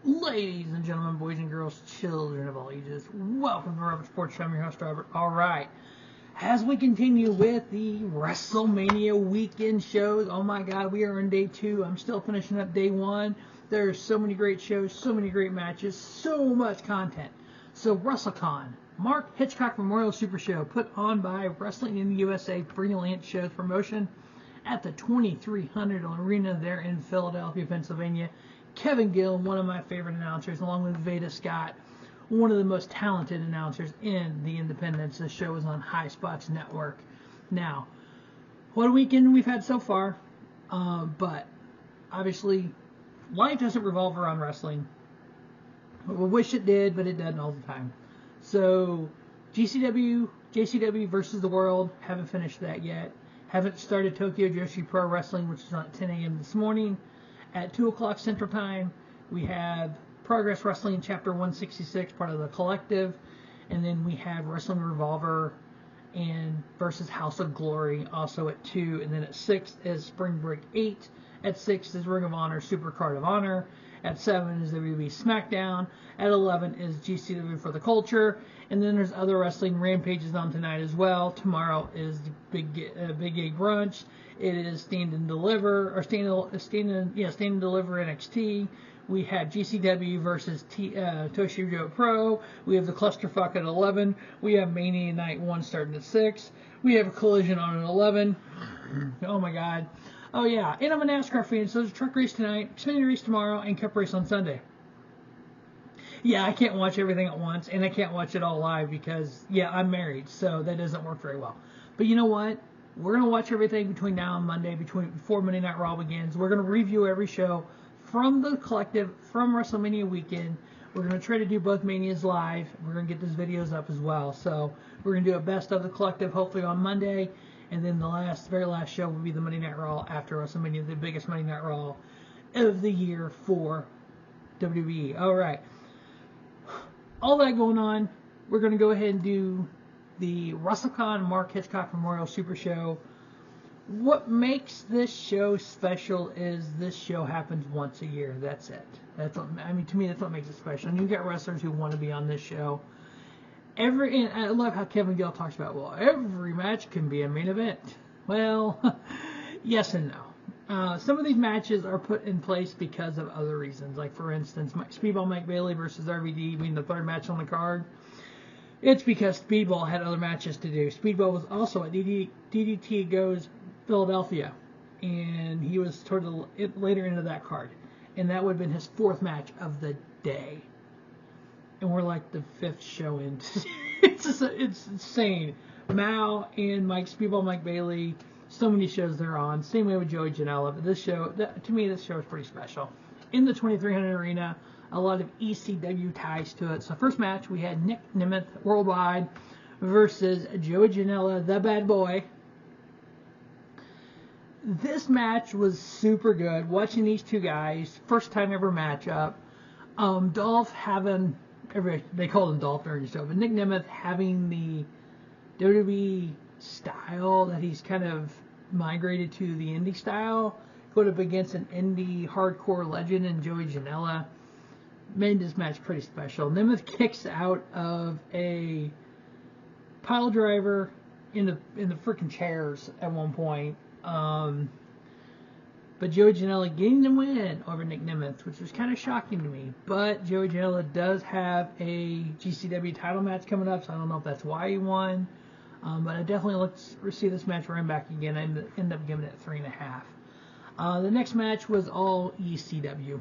Ladies and gentlemen, boys and girls, children of all ages, welcome to Robert Sports Show. I'm your host, Robert. Alright, as we continue with the WrestleMania weekend shows, oh my god, we are on day 2. I'm still finishing up day 1. There's so many great shows, so many great matches, so much content. So, WrestleCon, Mark Hitchcock Memorial Super Show, put on by Wrestling in the USA freelance shows promotion at the 2300 Arena there in Philadelphia, Pennsylvania. Kevin Gill, one of my favorite announcers, along with Vega Scott, one of the most talented announcers in the independents. This show is on High Spots Network. Now, what a weekend we've had so far, but obviously life doesn't revolve around wrestling. We wish it did, but it doesn't all the time. So, JCW versus the World, haven't finished that yet. Haven't started Tokyo Joshi Pro Wrestling, which is on at 10 a.m. this morning. At 2 o'clock Central Time, we have Progress Wrestling Chapter 166, part of the Collective. And then we have Wrestling Revolver and versus House of Glory, also at 2. And then at 6 is Spring Break 8. At 6 is Ring of Honor Super Card of Honor. At 7 is WWE SmackDown. At 11 is GCW for the Culture. And then there's other wrestling. Rampages on tonight as well. Tomorrow is the Big Gig Brunch. It is Stand and Deliver, or Stand and Deliver NXT. We have GCW versus Toshijo Pro. We have the Clusterfuck at 11. We have Mania Night 1 starting at 6. We have a Collision on at 11. Oh my god. Oh yeah, and I'm a NASCAR fan, so there's a truck race tonight, Xfinity race tomorrow, and Cup race on Sunday. Yeah, I can't watch everything at once, and I can't watch it all live because, yeah, I'm married, so that doesn't work very well. But you know what? We're going to watch everything between now and Monday, before Monday Night Raw begins. We're going to review every show from the Collective, from WrestleMania weekend. We're going to try to do both Manias live. We're going to get those videos up as well. So we're going to do a best of the Collective hopefully on Monday. And then the very last show will be the Monday Night Raw after WrestleMania, the biggest Monday Night Raw of the year for WWE. All right. All that going on, we're going to go ahead and do the WrestleCon Mark Hitchcock Memorial Super Show. What makes this show special is this show happens once a year. That's it. That's what, I mean, to me, that's what makes it special. And you get wrestlers who want to be on this show. And I love how Kevin Gill talks about, well, every match can be a main event. Well, yes and no. Some of these matches are put in place because of other reasons. Like, for instance, Speedball Mike Bailey versus RVD being the third match on the card. It's because Speedball had other matches to do. Speedball was also at DDT Goes Philadelphia, and he was later into that card. And that would have been his 4th match of the day. And we're like the 5th show in. It's insane. Mao and Speedball Mike Bailey, so many shows they're on. Same way with Joey Janela. But this show, to me, this show is pretty special. In the 2300 Arena, a lot of ECW ties to it. So first match, we had Nick Nemeth Worldwide versus Joey Janela, the bad boy. This match was super good. Watching these two guys, first time ever matchup. Dolph having, they called him Dolph during the show, but Nick Nemeth having the WWE style that he's kind of migrated to the indie style, going up against an indie hardcore legend in Joey Janela, made this match pretty special. Nemeth kicks out of a pile driver in the freaking chairs at one point. But Joey Janela getting the win over Nick Nemeth, which was kind of shocking to me. But Joey Janela does have a GCW title match coming up, so I don't know if that's why he won. But I definitely look to see this match run back again. I end up giving it 3.5. The next match was all ECW.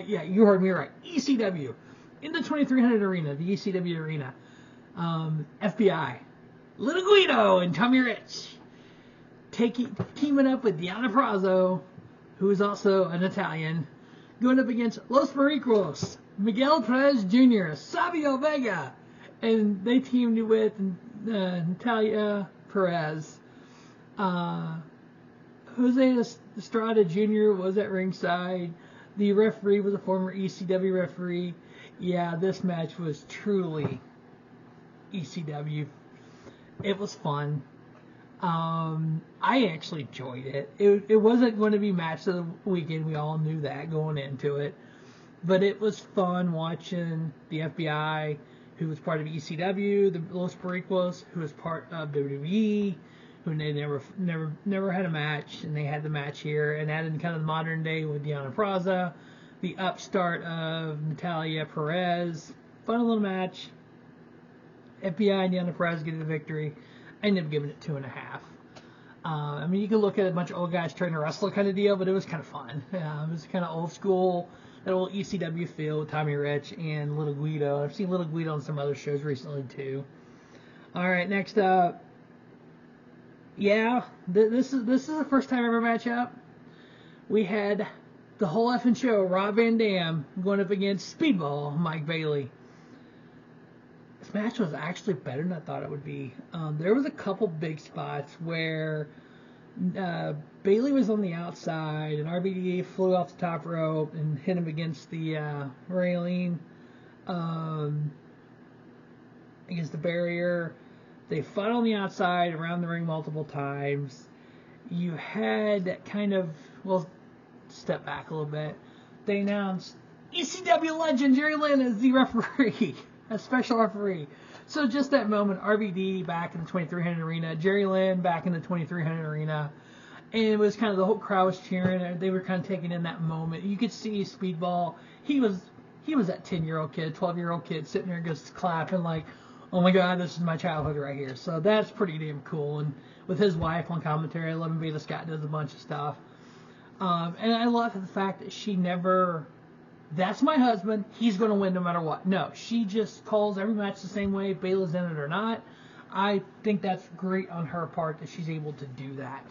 Yeah, you heard me right. ECW. In the 2300 Arena, the ECW Arena. FBI. Little Guido and Tommy Rich. Teaming up with Deonna Purrazzo, who is also an Italian, going up against Los Boricuas, Miguel Perez Jr., Savio Vega, and they teamed with Nathalya, Perez. Jose Estrada Jr. was at ringside. The referee was a former ECW referee. Yeah, this match was truly ECW. It was fun. I actually enjoyed it. It wasn't going to be match of the weekend. We all knew that going into it. But it was fun watching the FBI, who was part of ECW, the Los Boricuas, who was part of WWE, who they never had a match, and they had the match here, and added kind of the modern day with Deonna Purrazzo, the upstart of Nathalya, Perez. Fun little match. FBI and Deonna Purrazzo get the victory. I ended up giving it 2.5. I mean, you could look at a bunch of old guys trying to wrestle kind of deal, but it was kind of fun. It was kind of old school, that old ECW feel with Tommy Rich and Little Guido. I've seen Little Guido on some other shows recently too. All right, next up. Yeah, this is the first time ever match up. We had the whole effing show, Rob Van Dam going up against Speedball Mike Bailey. This match was actually better than I thought it would be. There was a couple big spots where Bailey was on the outside and RVD flew off the top rope and hit him against the railing, against the barrier. They fought on the outside around the ring multiple times. You had kind of, well, step back a little bit. They announced ECW legend Jerry Lynn as the referee, a special referee. So just that moment, RVD back in the 2300 arena, Jerry Lynn back in the 2300 arena, and it was kind of the whole crowd was cheering. They were kind of taking in that moment. You could see Speedball. He was that 10-year-old kid, 12-year-old kid sitting there just clapping like, oh my God, this is my childhood right here. So that's pretty damn cool. And with his wife on commentary, 11 Beta Scott does a bunch of stuff. And I love the fact that she never, that's my husband, he's going to win no matter what. No, she just calls every match the same way, Baylor's in it or not. I think that's great on her part that she's able to do that.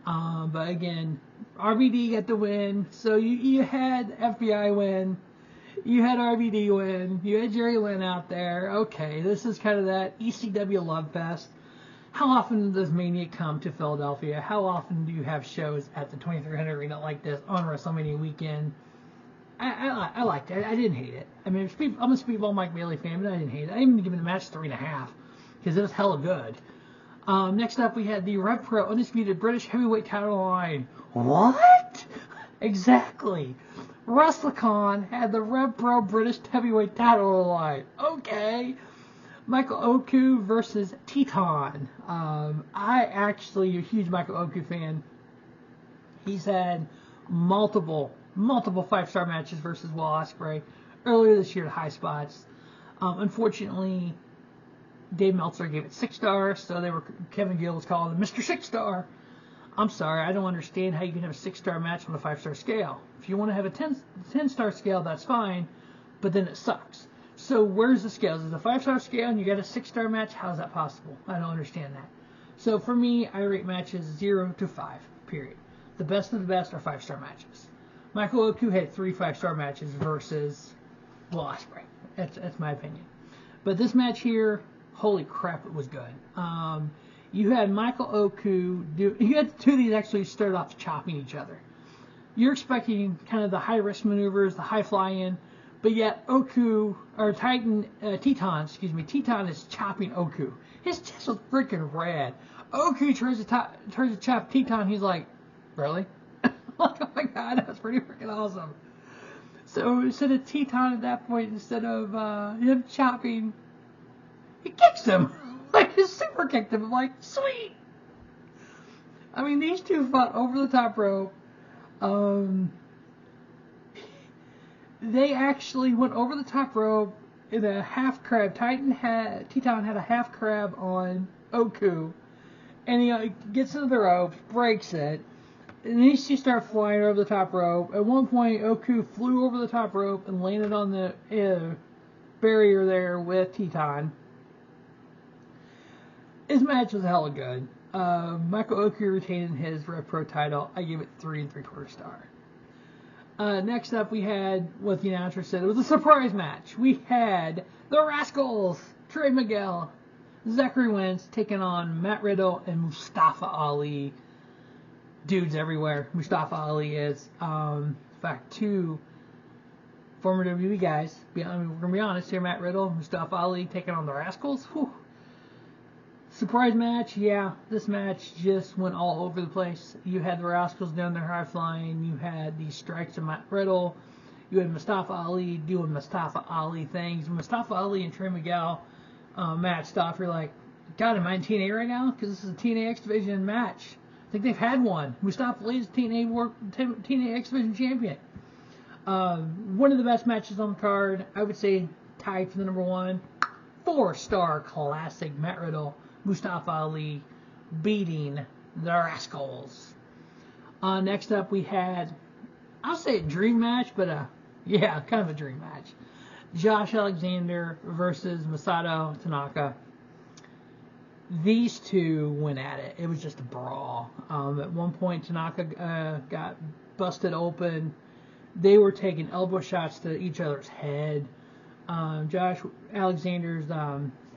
But again, RVD got the win. So you had FBI win. You had RVD win. You had Jerry Lynn out there. Okay, this is kind of that ECW love fest. How often does Mania come to Philadelphia? How often do you have shows at the 2300 Arena like this on WrestleMania weekend? I liked it. I didn't hate it. I mean, I'm a Speedball Mike Bailey fan, but I didn't hate it. I even given the match 3.5 because it was hella good. Next up, we had the RevPro Undisputed British Heavyweight Title line. What? Exactly. WrestleCon had the RevPro British Heavyweight Title line. Okay. Michael Oku versus Teton. I actually am a huge Michael Oku fan. He's had multiple 5-star matches versus Will Ospreay earlier this year at high spots. Unfortunately, Dave Meltzer gave it 6 stars, so Kevin Gill was calling him Mr. 6-star. I'm sorry, I don't understand how you can have a 6-star match on a 5-star scale. If you want to have a 10-star scale, that's fine, but then it sucks. So where's the scale? Is it a 5-star scale and you got a 6-star match? How is that possible? I don't understand that. So for me, I rate matches 0 to 5, period. The best of the best are 5-star matches. Michael Oku had 3 5-star matches versus Will Ospreay. That's my opinion. But this match here, holy crap, it was good. You had Michael Oku you had 2 of these actually started off chopping each other. You're expecting kind of the high-risk maneuvers, the high fly-in, but yet Teton is chopping Oku. His chest was freaking red. Oku tries to chop Teton, he's like, really? Like, oh my God, that was pretty freaking awesome. So instead of Teton at that point, instead of him chopping, he kicks him. Like, he super kicked him. I'm like, sweet. I mean, these two fought over the top rope. They actually went over the top rope in a half crab. Teton had a half crab on Oku. And he gets into the ropes, breaks it. And then she started flying over the top rope. At one point, Oku flew over the top rope and landed on the barrier there with Teton. His match was hella good. Michael Oku retained his RevPro title. I gave it 3 3/4 star. Next up, we had what the announcer said. It was a surprise match. We had the Rascalz, Trey, Miguel, Zachary Wentz taking on Matt Riddle and Mustafa Ali. Dudes everywhere. Mustafa Ali is. In fact, 2 former WWE guys. We're going to be honest here. Matt Riddle, Mustafa Ali taking on the Rascalz. Whew. Surprise match, yeah. This match just went all over the place. You had the Rascalz down their high flying. You had the strikes of Matt Riddle. You had Mustafa Ali doing Mustafa Ali things. Mustafa Ali and Trey Miguel matched off. You're like, God, am I in TNA right now? Because this is a TNA X Division match. I think they've had one. Mustafa Ali is TNA X Division champion. One of the best matches on the card. I would say tied for the number one. 4-star classic Matt Riddle, Mustafa Ali beating the Rascalz. Next up we had, I'll say a dream match, but yeah, kind of a dream match. Josh Alexander versus Masato Tanaka. These two went at it. It was just a brawl. At one point, Tanaka got busted open. They were taking elbow shots to each other's head. Josh Alexander's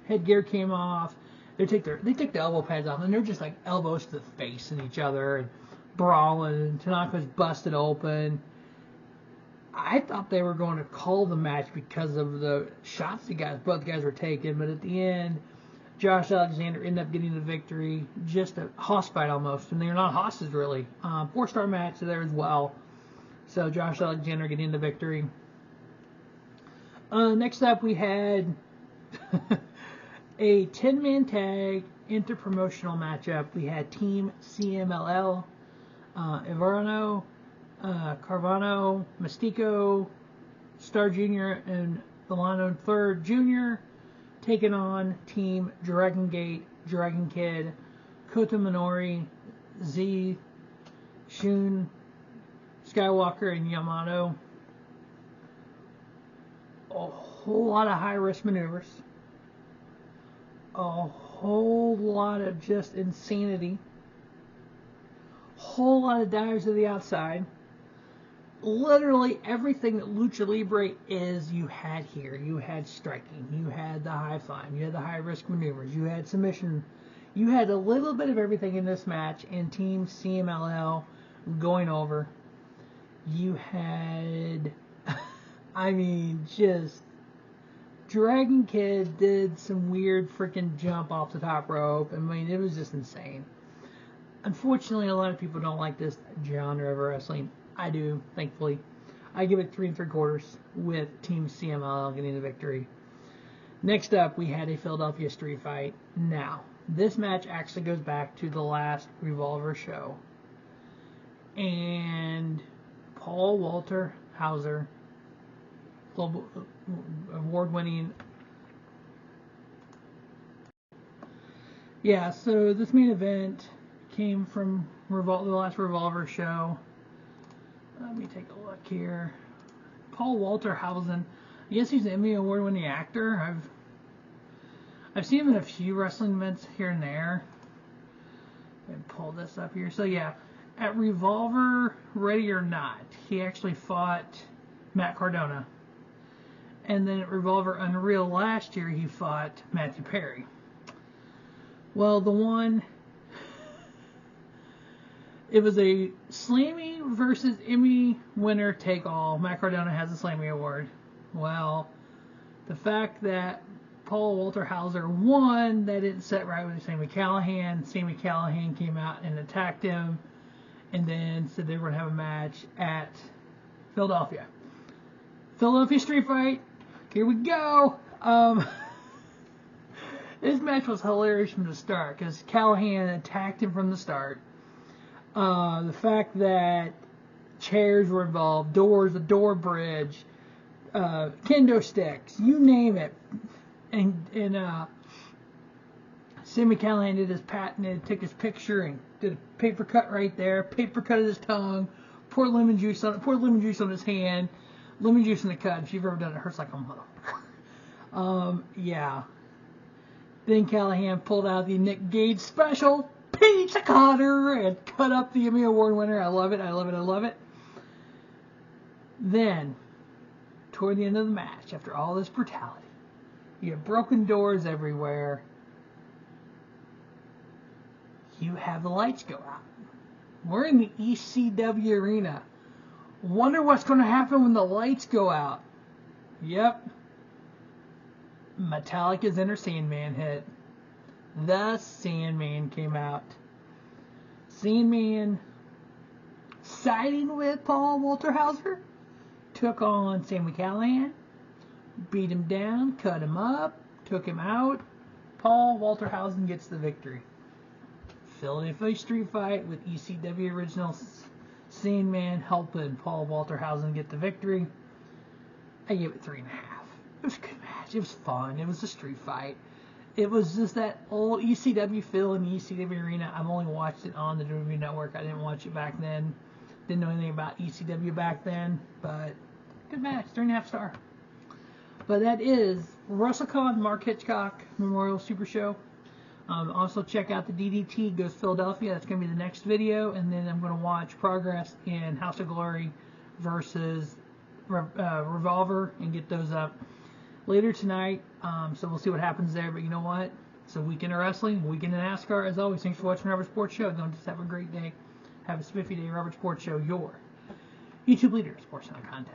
headgear came off. They took the elbow pads off, and they're just like elbows to the face in each other and brawling. And Tanaka's busted open. I thought they were going to call the match because of the shots both guys were taking, but at the end, Josh Alexander ended up getting the victory. Just a hoss fight almost, and they're not hosses really. 4-star match there as well. So Josh Alexander getting the victory. Next up we had a 10-man tag interpromotional matchup. We had Team CMLL, Ivano, Carvano, Mystico, Star Jr., and Delano III Jr. taking on Team Dragon Gate, Dragon Kid, Kota Minori, Z, Shun, Skywalker, and Yamato. A whole lot of high-risk maneuvers. A whole lot of just insanity. Whole lot of dives to the outside. Literally everything that Lucha Libre is, you had here. You had striking. You had the high flying. You had the high-risk maneuvers. You had submission. You had a little bit of everything in this match, and Team CMLL going over. You had... I mean, just Dragon Kid did some weird freaking jump off the top rope. I mean, it was just insane. Unfortunately, a lot of people don't like this genre of wrestling. I do, thankfully. I give it 3 3/4 with Team CMLL getting the victory. Next up, we had a Philadelphia street fight. Now, this match actually goes back to the last Revolver show. And Paul Walter Hauser, global award-winning. Yeah, so this main event came from the last Revolver show. Let me take a look here. Paul Walter Hausen. I guess he's an Emmy award-winning actor. I've seen him in a few wrestling events here and there. And pull this up here. So yeah, at Revolver Ready or Not, he actually fought Matt Cardona. And then at Revolver Unreal last year, he fought Matthew Perry. Well, it was a Slammy versus Emmy winner take all. Matt Cardona has a Slammy award. Well, the fact that Paul Walter Hauser won, that didn't set right with Sami Callihan. Sami Callihan came out and attacked him, and then said they were going to have a match at Philadelphia. Philadelphia street fight. Here we go. This match was hilarious from the start because Callahan attacked him from the start. The fact that chairs were involved, doors, a door bridge, kendo sticks, you name it. And Sami Callihan did his patented, took his picture and did a paper cut right there, paper cut his tongue, poured lemon juice on his hand. Lemon juice in the cut. If you've ever done it, it hurts like a motherfucker. Yeah. Then Callahan pulled out the Nick Gage special pizza cutter and cut up the Emmy Award winner. I love it. I love it. I love it. Then, toward the end of the match, after all this brutality, you have broken doors everywhere. You have the lights go out. We're in the ECW arena. Wonder what's going to happen when the lights go out. Yep. Metallica's Enter Sandman hit. The Sandman came out. Sandman siding with Paul Walter Hauser. took on Sami Callihan, beat him down, cut him up, took him out. Paul Walterhausen gets the victory. Philadelphia street fight with ECW original Sandman helping Paul Walterhausen get the victory. I gave it 3.5. It was a good match. It was fun. It was a street fight. It was just that old ECW feel in the ECW arena. I've only watched it on the WWE Network. I didn't watch it back then. Didn't know anything about ECW back then. But good match. 3.5 star. But that is WrestleCon Mark Hitchcock Memorial Super Show. Also check out the DDT Goes Philadelphia. That's going to be the next video. And then I'm going to watch Progress in House of Glory versus Revolver and get those up later tonight. So we'll see what happens there. But you know what? It's a weekend of wrestling, weekend in NASCAR. As always, thanks for watching Robert Sports Show. Don't just have a great day. Have a spiffy day. Robert Sports Show, your YouTube leader of sports content.